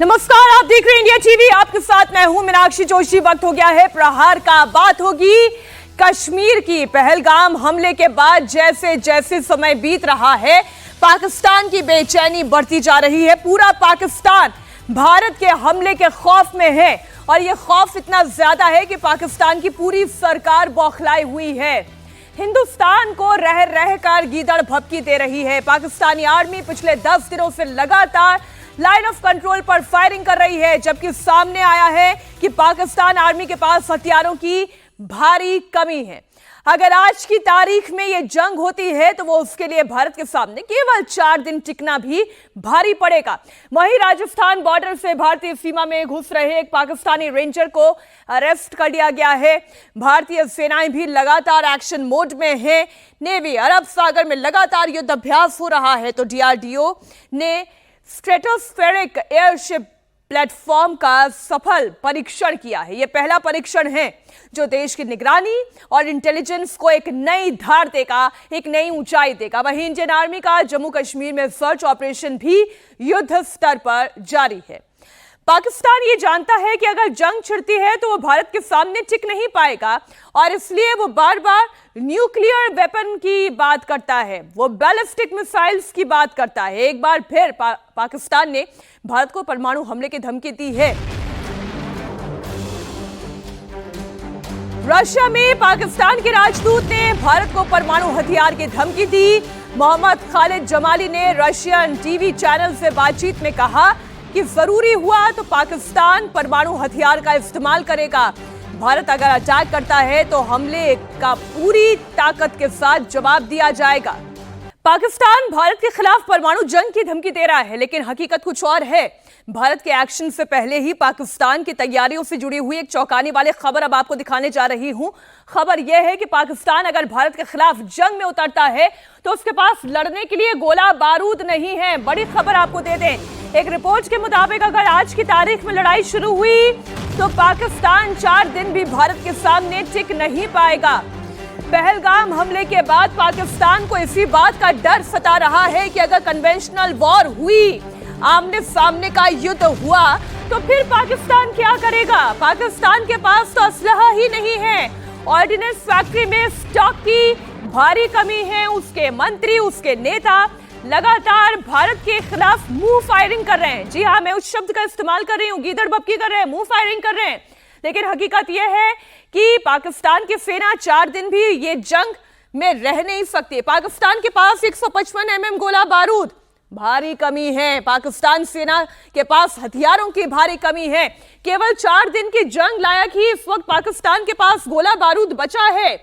नमस्कार, आप देख रहे हैं इंडिया टीवी। आपके साथ मैं हूं मीनाक्षी जोशी। वक्त हो गया है प्रहार का। बात होगी कश्मीर की। पहलगाम हमले के बाद जैसे जैसे समय बीत रहा है, पाकिस्तान की बेचैनी बढ़ती जा रही है। पूरा पाकिस्तान भारत के हमले के खौफ में है और यह खौफ इतना ज्यादा है कि पाकिस्तान की पूरी सरकार बौखलाई हुई है। हिंदुस्तान को रह रहकर गीदड़ भभकी दे रही है। पाकिस्तानी आर्मी पिछले 10 दिनों से लगातार लाइन ऑफ कंट्रोल पर फायरिंग कर रही है, जबकि सामने आया है कि पाकिस्तान आर्मी के पास हथियारों की भारी कमी है। अगर आज की तारीख में यह जंग होती है तो वो उसके लिए भारत के सामने केवल 4 दिन टिकना भी भारी पड़ेगा। वहीं राजस्थान बॉर्डर से भारतीय सीमा में घुस रहे एक पाकिस्तानी रेंजर को अरेस्ट कर लिया गया है। भारतीय सेनाएं भी लगातार एक्शन मोड में है। नेवी अरब सागर में लगातार युद्ध अभ्यास हो रहा है, तो डीआरडीओ ने स्ट्रेटोस्फेरिक एयरशिप प्लेटफॉर्म का सफल परीक्षण किया है। यह पहला परीक्षण है जो देश की निगरानी और इंटेलिजेंस को एक नई धार देगा, एक नई ऊंचाई देगा। वहीं इंडियन आर्मी का जम्मू कश्मीर में सर्च ऑपरेशन भी युद्ध स्तर पर जारी है। पाकिस्तान ये जानता है कि अगर जंग छिड़ती है तो वो भारत के सामने टिक नहीं पाएगा और इसलिए वो बार बार न्यूक्लियर वेपन की बात करता है, वो बैलिस्टिक मिसाइल्स की बात करता है। एक बार फिर पाकिस्तान ने भारत को परमाणु हमले की धमकी दी है। रशिया में पाकिस्तान के राजदूत ने भारत को परमाणु हथियार की धमकी दी। मोहम्मद खालिद जमाली ने रशियन टीवी चैनल से बातचीत में कहा कि जरूरी हुआ तो पाकिस्तान परमाणु हथियार का इस्तेमाल करेगा। भारत अगर अटैक करता है तो हमले का पूरी ताकत के साथ जवाब दिया जाएगा। पाकिस्तान भारत के खिलाफ परमाणु जंग की धमकी दे रहा है, लेकिन हकीकत कुछ और है। भारत के एक्शन से पहले ही पाकिस्तान की तैयारियों से जुड़ी हुई एक चौंकाने वाली खबर अब आपको दिखाने जा रही हूं। खबर यह है कि पाकिस्तान अगर भारत के खिलाफ जंग में उतरता है तो उसके पास लड़ने के लिए गोला बारूद नहीं है। बड़ी खबर आपको दे दें, एक रिपोर्ट के मुताबिक अगर आज की तारीख में लड़ाई शुरू हुई तो पाकिस्तान 4 दिन भी भारत के सामने टिक नहीं पाएगा। पहलगाम हमले के बाद पाकिस्तान को इसी बात का डर सता रहा है कि अगर कन्वेंशनल वॉर हुई, आमने सामने का युद्ध हुआ, तो फिर पाकिस्तान क्या करेगा। पाकिस्तान के पास तो असलहा ही नहीं है। ऑर्डिनेंस फैक्ट्री में स्टॉक की भारी कमी है। उसके मंत्री, उसके नेता लगातार भारत के खिलाफ मुंह फायरिंग कर रहे हैं। जी हाँ, मैं उस शब्द का इस्तेमाल कर रही हूं, गीदड़ भभकी कर रहे हैं, मुंह फायरिंग कर रहे हैं। लेकिन हकीकत यह है कि पाकिस्तान की सेना 4 दिन भी ये जंग में रह नहीं सकती। पाकिस्तान के पास 155 mm गोला बारूद, भारी कमी है। पाकिस्तान सेना के पास हथियारों की भारी कमी है। केवल 4 दिन की जंग लायक ही इस वक्त पाकिस्तान के पास गोला बारूद बचा है।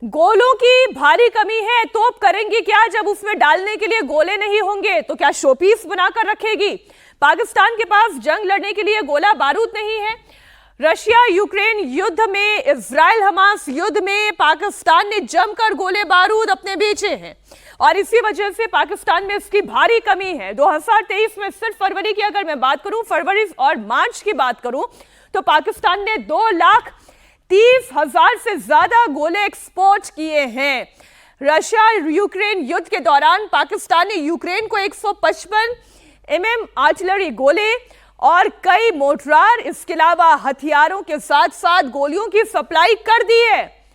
गोलों की भारी कमी है। तोप करेंगे क्या जब उसमें डालने के लिए गोले नहीं होंगे? तो क्या शोपीस बनाकर रखेगी? पाकिस्तान के पास जंग लड़ने के लिए गोला बारूद नहीं है। रशिया यूक्रेन युद्ध में, इजराइल हमास युद्ध में पाकिस्तान ने जमकर गोले बारूद अपने बेचे हैं और इसी वजह से पाकिस्तान में इसकी भारी कमी है। 2023 में सिर्फ फरवरी की अगर मैं बात करूं, फरवरी और मार्च की बात करूं, तो पाकिस्तान ने 2,30,000 से ज्यादा गोले एक्सपोर्ट किए हैं। रशिया यूक्रेन युद्ध के दौरान पाकिस्तान ने यूक्रेन को 155 mm आर्टिलरी गोले और कई मोर्टार, इसके अलावा हथियारों के साथ साथ गोलियों की सप्लाई कर दी है।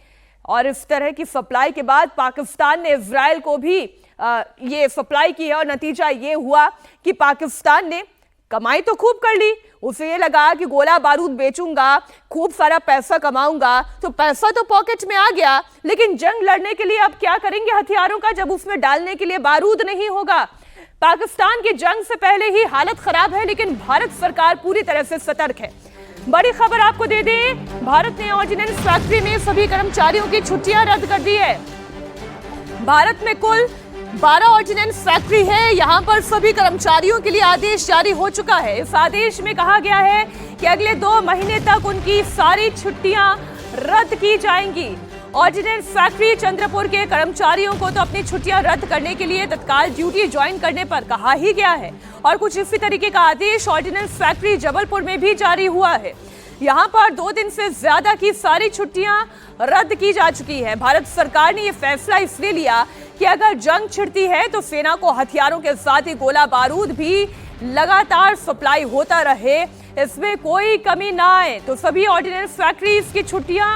और इस तरह की सप्लाई के बाद पाकिस्तान ने इजराइल को भी ये सप्लाई की है और नतीजा ये हुआ कि पाकिस्तान ने कमाई तो खूब कर ली। उसे ये लगा कि गोला बारूद बेचूंगा, खूब सारा पैसा कमाऊंगा, तो पैसा तो पॉकेट में आ गया, लेकिन जंग लड़ने के लिए अब क्या करेंगे हथियारों का जब उसमें डालने के लिए बारूद नहीं होगा। पाकिस्तान की जंग से पहले ही हालत खराब है, लेकिन भारत सरकार पूरी तरह से सतर्क है। बड़ी खबर आपको दे दें, भारत ने ऑर्डिनेंस फैक्ट्री में सभी कर्मचारियों की छुट्टियां रद्द कर दी है। भारत में कुल 12 ऑर्डिनेंस फैक्ट्री है। यहां पर सभी कर्मचारियों के लिए आदेश जारी हो चुका है। इस आदेश में कहा गया है कि अगले 2 महीने तक उनकी सारी छुट्टियां रद्द की जाएंगी। ऑर्डिनेंस फैक्ट्री चंद्रपुर के कर्मचारियों को तो अपनी छुट्टियां रद्द करने के लिए तत्काल ड्यूटी ज्वाइन करने पर कहा ही गया है और कुछ इसी तरीके का आदेश ऑर्डिनेंस फैक्ट्री जबलपुर में भी जारी हुआ है। यहां पर 2 दिन से ज्यादा की सारी छुट्टियां रद्द की जा चुकी हैं। भारत सरकार ने यह फैसला इसलिए लिया कि अगर जंग छिड़ती है तो सेना को हथियारों के साथ ही गोला बारूद भी लगातार सप्लाई होता रहे, इसमें कोई कमी ना आए। तो सभी ऑर्डिनेंस फैक्ट्रीज की छुट्टियां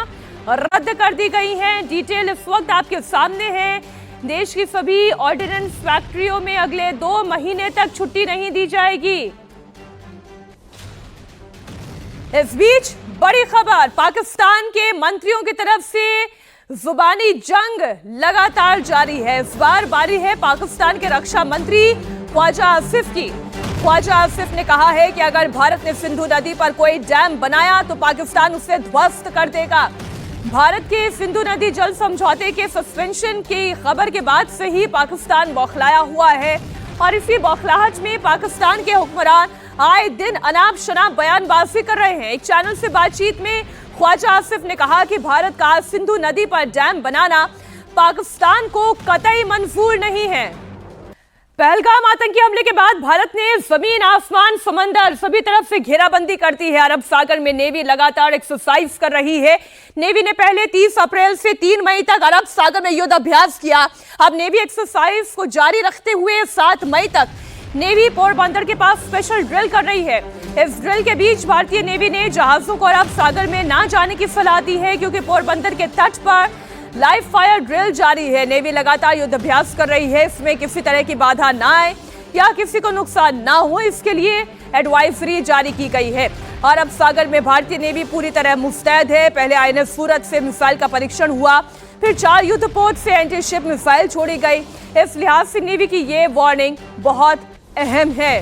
रद्द कर दी गई हैं। डिटेल इस वक्त आपके सामने है। देश की सभी ऑर्डिनेंस फैक्ट्रियों में अगले 2 महीने तक छुट्टी नहीं दी जाएगी। इस बीच बड़ी खबर, पाकिस्तान के मंत्रियों की तरफ से जुबानी जंग लगातार जारी है। इस बार बारी है पाकिस्तान के रक्षा मंत्री ख्वाजा आसिफ की। ख्वाजा आसिफ ने कहा है कि अगर भारत ने सिंधु नदी पर कोई डैम बनाया तो पाकिस्तान उसे ध्वस्त कर देगा। भारत के सिंधु नदी जल समझौते के सस्पेंशन की खबर के बाद से ही पाकिस्तान बौखलाया हुआ है और इसी बौखलाहट में पाकिस्तान के हुक्मरान आए दिन अनाप शनाप बयानबाजी कर रहे हैं। एक चैनल से बातचीत में ख्वाजा आसिफ ने कहा कि भारत का सिंधु नदी पर डैम बनाना पाकिस्तान को कतई मंजूर नहीं है। पहलगाम आतंकी हमले के बाद भारत ने जमीन, आसमान, समंदर सभी तरफ से घेराबंदी कर दी है। अरब सागर में नेवी लगातार एक्सरसाइज कर रही है। नेवी ने पहले 30 अप्रैल से 3 मई तक अरब सागर में युद्ध अभ्यास किया। अब नेवी एक्सरसाइज को जारी रखते हुए 7 मई तक नेवी पोरबंदर के पास स्पेशल ड्रिल कर रही है। इस ड्रिल के बीच भारतीय नेवी ने जहाजों को अरब सागर में ना जाने की सलाह दी है, क्योंकि पोरबंदर के तट पर लाइव फायर ड्रिल जारी है। नेवी लगातार युद्ध अभ्यास कर रही है। इसमें किसी तरह की बाधा ना आए या किसी को नुकसान ना हो, इसके लिए एडवाइजरी जारी की गई है। अरब सागर में भारतीय नेवी पूरी तरह मुस्तैद है। पहले INS सूरत से मिसाइल का परीक्षण हुआ, फिर 4 युद्ध पोत से एंटी शिप मिसाइल छोड़ी गई। इस लिहाज से नेवी की ये वार्निंग बहुत अहम है।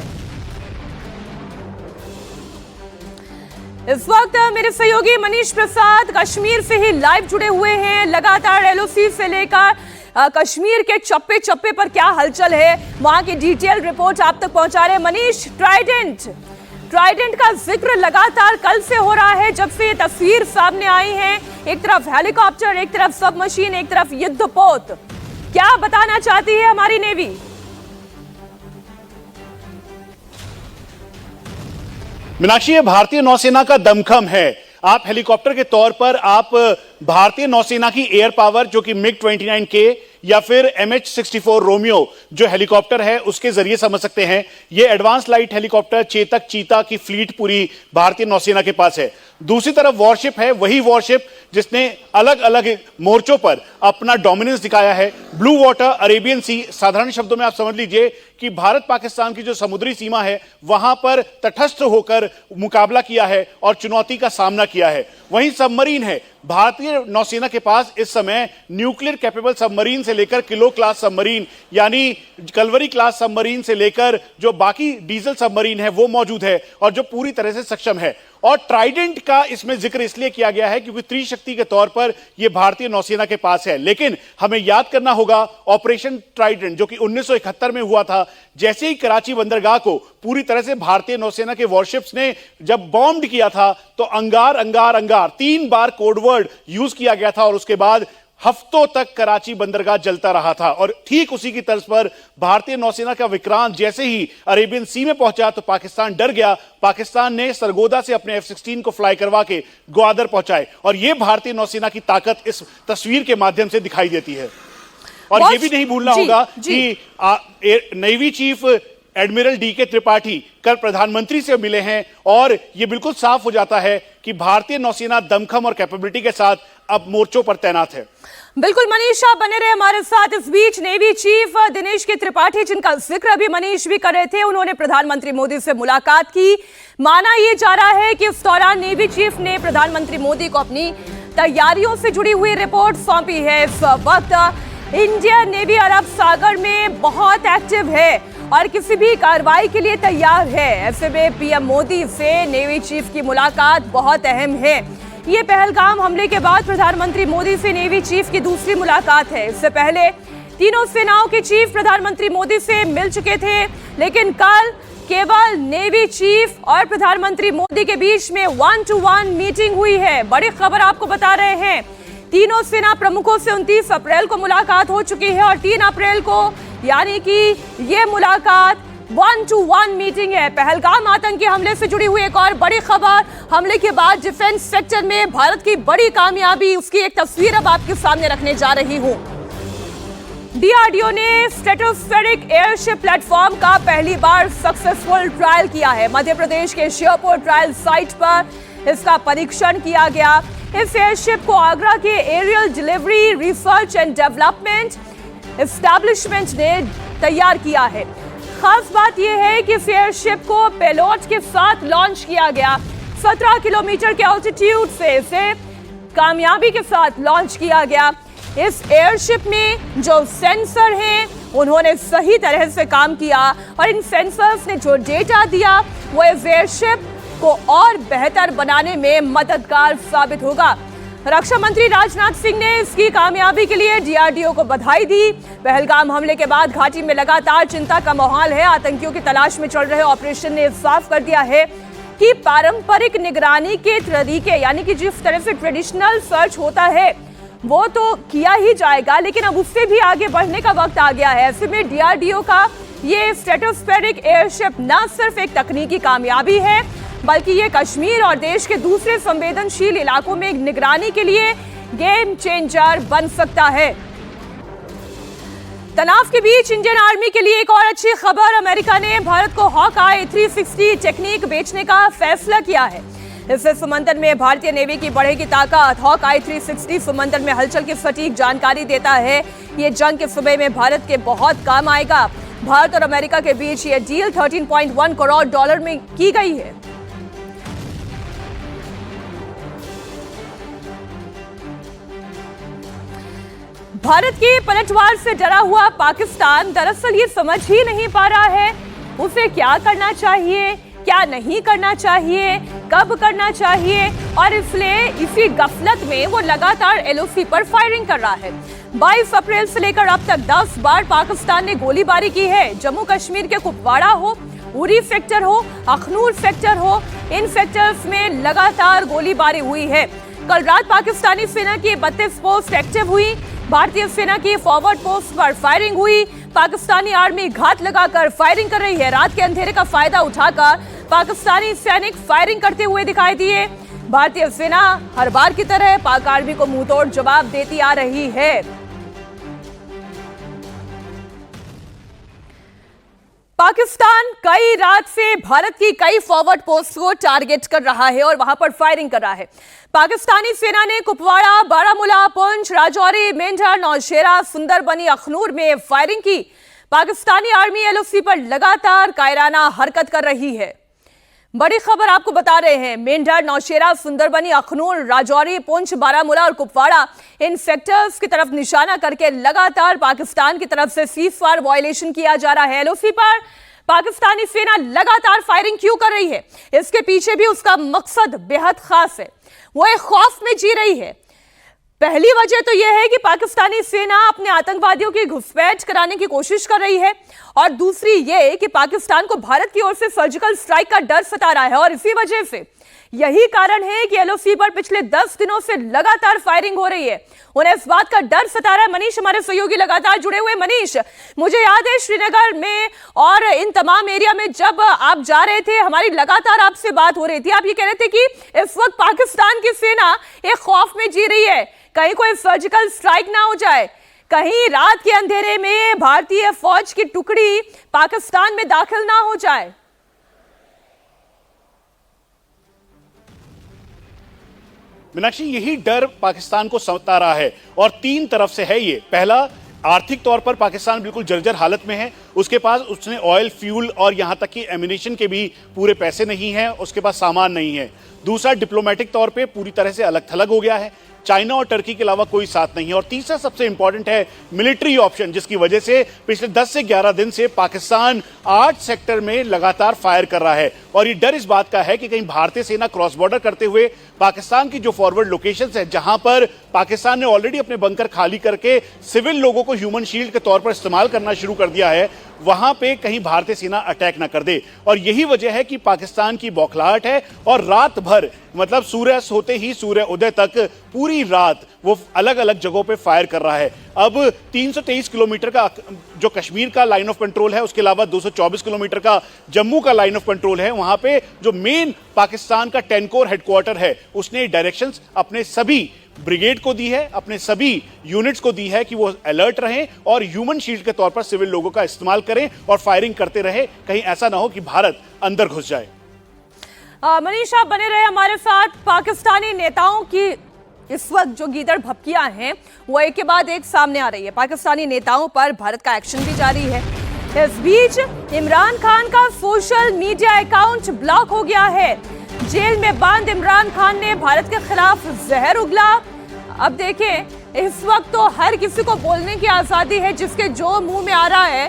इस वक्त मेरे सहयोगी मनीष प्रसाद कश्मीर से ही लाइव जुड़े हुए हैं। लगातार LOC से लेकर कश्मीर के चप्पे चप्पे पर क्या हलचल है, वहां की डिटेल रिपोर्ट आप तक पहुंचा रहे हैं। मनीष, ट्राइडेंट का जिक्र लगातार कल से हो रहा है, जब से ये तस्वीर सामने आई है। एक तरफ हेलीकॉप्टर, एक तरफ सब मशीन, एक तरफ युद्धपोत। क्या बताना चाहती है हमारी नेवी? मीनाक्षी, ये भारतीय नौसेना का दमखम है। आप हेलीकॉप्टर के तौर पर आप भारतीय नौसेना की एयर पावर, जो कि MiG-29K या फिर MH-64 रोमियो जो हेलीकॉप्टर है, उसके जरिए समझ सकते हैं। ये एडवांस लाइट हेलीकॉप्टर चेतक, चीता की फ्लीट पूरी भारतीय नौसेना के पास है। दूसरी तरफ वॉरशिप है, वही वॉरशिप जिसने अलग अलग मोर्चों पर अपना डोमिनेंस दिखाया है। ब्लू वाटर, अरेबियन सी, साधारण शब्दों में आप समझ लीजिए कि भारत पाकिस्तान की जो समुद्री सीमा है वहां पर तटस्थ होकर मुकाबला किया है और चुनौती का सामना किया है। वहीं सबमरीन है, भारतीय नौसेना के पास इस समय न्यूक्लियर कैपेबल सबमरीन से लेकर किलो क्लास सबमरीन, यानी कलवरी क्लास सबमरीन से लेकर जो बाकी डीजल सबमरीन है वो मौजूद है और जो पूरी तरह से सक्षम है। और ट्राइडेंट का इसमें जिक्र इसलिए किया गया है क्योंकि त्रिशक्ति के तौर पर यह भारतीय नौसेना के पास है। लेकिन हमें याद करना होगा ऑपरेशन ट्राइडेंट जो कि 1971 में हुआ था। जैसे ही कराची बंदरगाह को पूरी तरह से भारतीय नौसेना के वॉरशिप्स ने जब बॉम्ब किया था तो अंगार अंगार अंगार 3 बार कोडवर्ड यूज किया गया था और उसके बाद हफ्तों तक कराची बंदरगाह जलता रहा था। और ठीक उसी की तर्ज पर भारतीय नौसेना का विक्रांत जैसे ही अरेबियन सी में पहुंचा तो पाकिस्तान डर गया। पाकिस्तान ने सरगोदा से अपने F-16 को फ्लाई करवा के ग्वादर पहुंचाए और यह भारतीय नौसेना की ताकत इस तस्वीर के माध्यम से दिखाई देती है। और यह भी नहीं भूलना होगा कि navy chief admiral DK Tripathi कल प्रधानमंत्री से मिले हैं और यह बिल्कुल साफ हो जाता है कि भारतीय नौसेना दमखम और कैपेबिलिटी के साथ अब मोर्चों पर तैनात है। बिल्कुल मनीष, आप बने रहे हमारे साथ। इस बीच नेवी चीफ दिनेश के त्रिपाठी, जिनका जिक्र अभी मनीष भी कर रहे थे, उन्होंने प्रधानमंत्री मोदी से मुलाकात की। माना यह जा रहा है कि इस दौरान नेवी चीफ ने प्रधानमंत्री मोदी को अपनी तैयारियों से जुड़ी हुई रिपोर्ट सौंपी है। इस वक्त इंडियन नेवी अरब सागर में बहुत एक्टिव है और किसी भी कार्रवाई के लिए तैयार है। ऐसे में PM मोदी से नेवी चीफ की मुलाकात बहुत अहम है। ये पहलगाम हमले के बाद प्रधानमंत्री मोदी से नेवी चीफ की दूसरी मुलाकात है। इससे पहले तीनों सेनाओं के चीफ प्रधानमंत्री मोदी से मिल चुके थे, लेकिन कल केवल नेवी चीफ और प्रधानमंत्री मोदी के बीच में 1-to-1 मीटिंग हुई है। बड़ी खबर आपको बता रहे हैं, तीनों सेना प्रमुखों से 29 अप्रैल को मुलाकात हो चुकी है और 3 अप्रैल को यानी कि ये मुलाकात 1-to-1 मीटिंग है। पहलगाम आतंकी हमले से जुड़ी हुई एक और बड़ी खबर, हमले के बाद डिफेंस सेक्टर में भारत की बड़ी कामयाबी, उसकी एक तस्वीर अब आपके सामने रखने जा रही हूं। डीआरडीओ ने स्ट्रेटोस्फेरिक एयरशिप प्लेटफॉर्म का पहली बार सक्सेसफुल ट्रायल किया है। मध्य प्रदेश के श्योपुर ट्रायल साइट पर इसका परीक्षण किया गया। इस एयरशिप को आगरा के aerial delivery research and development establishment ने तैयार किया है। खास बात यह है कि इस एयरशिप को पेलोड के साथ लॉन्च किया गया। 17 किलोमीटर के ऑल्टीट्यूड से इसे कामयाबी के साथ लॉन्च किया गया। इस एयरशिप में जो सेंसर हैं उन्होंने सही तरह से काम किया और इन सेंसर्स ने जो डेटा दिया वो इस एयरशिप को और बेहतर बनाने में मददगार साबित होगा। रक्षा मंत्री राजनाथ सिंह ने इसकी कामयाबी के लिए डीआरडीओ को बधाई दी। पहलगाम हमले के बाद घाटी में लगातार चिंता का माहौल है। आतंकियों की तलाश में चल रहे ऑपरेशन ने साफ कर दिया है कि पारंपरिक निगरानी के तरीके यानी कि जिस तरह से ट्रेडिशनल सर्च होता है वो तो किया ही जाएगा, लेकिन अब उससे भी आगे बढ़ने का वक्त आ गया है। ऐसे में डीआरडीओ का ये स्ट्रेटोस्फेरिक एयरशिप न सिर्फ एक तकनीकी कामयाबी है बल्कि ये कश्मीर और देश के दूसरे संवेदनशील इलाकों में निगरानी के लिए गेम चेंजर बन सकता है। तनाव के बीच इंडियन आर्मी के लिए एक और अच्छी खबर, अमेरिका ने भारत को हॉकआई 360 टेक्निक बेचने का फैसला किया है। इससे समंदर में भारतीय नेवी की बढ़ेगी ताकत। हॉकआई 360 समंदर में हलचल की सटीक जानकारी देता है। ये जंग के समय में भारत के बहुत काम आएगा। भारत और अमेरिका के बीच ये डील 13.1 करोड़ डॉलर में की गई है। भारत के पलटवार से डरा हुआ पाकिस्तान दरअसल ये समझ ही नहीं पा रहा है उसे क्या करना चाहिए, क्या नहीं करना चाहिए, कब करना चाहिए और इसलिए इसी गफलत में वो लगातार एलओसी पर फायरिंग कर रहा है। 22 अप्रैल से लेकर अब तक 10 बार पाकिस्तान ने गोलीबारी की है। जम्मू कश्मीर के कुपवाड़ा हो, उरी सेक्टर हो, अखनूर सेक्टर हो, इन सेक्टर्स में लगातार गोलीबारी हुई है। कल रात पाकिस्तानी सेना की 32 पोस्ट एक्टिव हुई। भारतीय सेना की फॉरवर्ड पोस्ट पर फायरिंग हुई। पाकिस्तानी आर्मी घात लगाकर फायरिंग कर रही है। रात के अंधेरे का फायदा उठाकर पाकिस्तानी सैनिक फायरिंग करते हुए दिखाई दिए। भारतीय सेना हर बार की तरह पाक आर्मी को मुंहतोड़ जवाब देती आ रही है। पाकिस्तान कई रात से भारत की कई फॉरवर्ड पोस्ट को टारगेट कर रहा है और वहां पर फायरिंग कर रहा है। पाकिस्तानी सेना ने कुपवाड़ा, बारामूला, पुंछ, राजौरी, मेंढर, नौशेरा, सुंदरबनी, अखनूर में फायरिंग की। पाकिस्तानी आर्मी एलओसी पर लगातार कायराना हरकत कर रही है। बड़ी खबर आपको बता रहे हैं, मेंढर, नौशेरा, सुंदरबनी, अखनूर, राजौरी, पुंछ, बारामूला और कुपवाड़ा इन सेक्टर्स की तरफ निशाना करके लगातार पाकिस्तान की तरफ से सीजफायर वायलेशन किया जा रहा है। एलओसी पर पाकिस्तानी सेना लगातार फायरिंग क्यों कर रही है, इसके पीछे भी उसका मकसद बेहद खास है। वो एक खौफ में जी रही है। पहली वजह तो यह है कि पाकिस्तानी सेना अपने आतंकवादियों की घुसपैठ कराने की कोशिश कर रही है और दूसरी यह कि पाकिस्तान को भारत की ओर से सर्जिकल स्ट्राइक का डर सता रहा है और इसी वजह से यही कारण है कि एलओसी पर पिछले 10 दिनों से लगातार फायरिंग हो रही है। उन्हें इस बात का डर सता रहा है। मनीष हमारे सहयोगी लगातार जुड़े हुए। मनीष, मुझे याद है श्रीनगर में और इन तमाम एरिया में जब आप जा रहे थे हमारी लगातार आपसे बात हो रही थी, आप ये कह रहे थे कि इस वक्त पाकिस्तान की सेना एक खौफ में जी रही है, कहीं कोई सर्जिकल स्ट्राइक ना हो जाए, कहीं रात के अंधेरे में भारतीय फौज की टुकड़ी पाकिस्तान में दाखिल ना हो जाए। मीनाक्षी, यही डर पाकिस्तान को सता रहा है और तीन तरफ से है ये। पहला, आर्थिक तौर पर पाकिस्तान बिल्कुल जर्जर हालत में है। उसके पास उसने ऑयल, फ्यूल और यहां तक कि एम्यूनिशन के भी पूरे पैसे नहीं हैं, उसके पास सामान नहीं है। दूसरा, डिप्लोमेटिक तौर पे पूरी तरह से अलग थलग हो गया है। चाइना और टर्की के अलावा कोई साथ नहीं है। और तीसरा सबसे इंपॉर्टेंट है मिलिट्री ऑप्शन, जिसकी वजह से पिछले 10 से 11 दिन से पाकिस्तान 8 सेक्टर में लगातार फायर कर रहा है। और ये डर इस बात का है कि कहीं भारतीय सेना क्रॉस बॉर्डर करते हुए पाकिस्तान की जो फॉरवर्ड लोकेशंस है, जहां पर पाकिस्तान ने ऑलरेडी अपने बंकर खाली करके सिविल लोगों को ह्यूमन शील्ड के तौर पर इस्तेमाल करना शुरू कर दिया है, वहां पे कहीं भारतीय सेना अटैक ना कर दे। और यही वजह है कि पाकिस्तान की बौखलाहट है और रात भर, मतलब सूर्य होते ही सूर्य उदय तक पूरी रात वो अलग अलग जगहों पे फायर कर रहा है। अब 323 किलोमीटर का जो कश्मीर का लाइन ऑफ कंट्रोल है, उसके अलावा 224 किलोमीटर का जम्मू का लाइन ऑफ कंट्रोल है। वहां पे जो मेन पाकिस्तान का 10 कोर हेडक्वार्टर है, उसने डायरेक्शंस अपने सभी ब्रिगेड को दी है, अपने सभी यूनिट्स को दी है कि वो अलर्ट रहें और ह्यूमन शील्ड के तौर पर सिविल लोगों का इस्तेमाल करें और फायरिंग करते रहे, कहीं ऐसा ना हो कि भारत अंदर घुस जाए। मनीष, आप बने रहे हमारे साथ। पाकिस्तानी नेताओं की इस वक्त जो गीदड़ भपकियां हैं वो एक के बाद एक सामने आ रही है। पाकिस्तानी नेताओं पर भारत का एक्शन भी जारी है। इस बीच इमरान खान का सोशल मीडिया अकाउंट ब्लॉक हो गया है। जेल में बंद इमरान खान ने भारत के खिलाफ जहर उगला। अब देखें, इस वक्त तो हर किसी को बोलने की आजादी है, जिसके जो मुंह में आ रहा है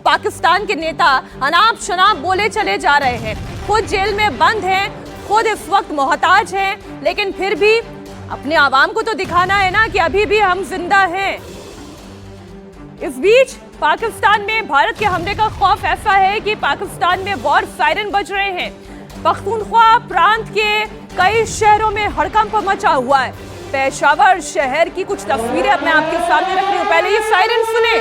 पाकिस्तान के नेता अनाप शनाप बोले चले जा रहे हैं। खुद जेल में बंद हैं, खुद इस वक्त मोहताज हैं, लेकिन फिर भी अपने आवाम को तो दिखाना है ना कि अभी भी हम जिंदा हैं। इस बीच पाकिस्तान में भारत के हमले का खौफ ऐसा है कि पाकिस्तान में वॉर सायरन बज रहे हैं। पख्तूनख्वा प्रांत के कई शहरों में हड़कंप मचा हुआ है। पेशावर शहर की कुछ तस्वीरें अब मैं आपके सामने रख रही हूं। पहले ये सायरन सुने।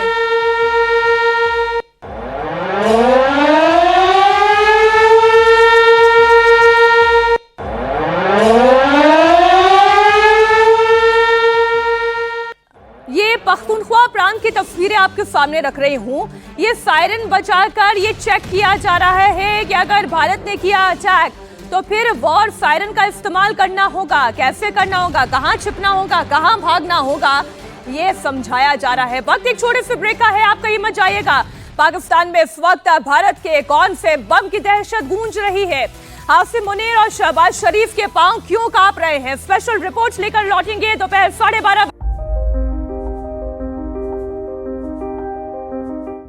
ये पख्तूनख्वा प्रांत की तस्वीरें आपके सामने रख रही हूं। ये सायरन बजाकर ये चेक किया जा रहा है कि अगर भारत ने किया अटैक तो फिर वॉर सायरन का इस्तेमाल करना होगा, कैसे करना होगा, कहां छिपना होगा, कहां भागना होगा, ये समझाया जा रहा है। वक्त एक छोटे से ब्रेक का है, आप कहीं मत जाइएगा। पाकिस्तान में इस वक्त भारत के कौन से बम की दहशत गूंज रही है? आसिम मुनीर और शहबाज शरीफ के पांव क्यों कांप रहे हैं? स्पेशल रिपोर्ट्स लेकर लौटेंगे दोपहर 12:30।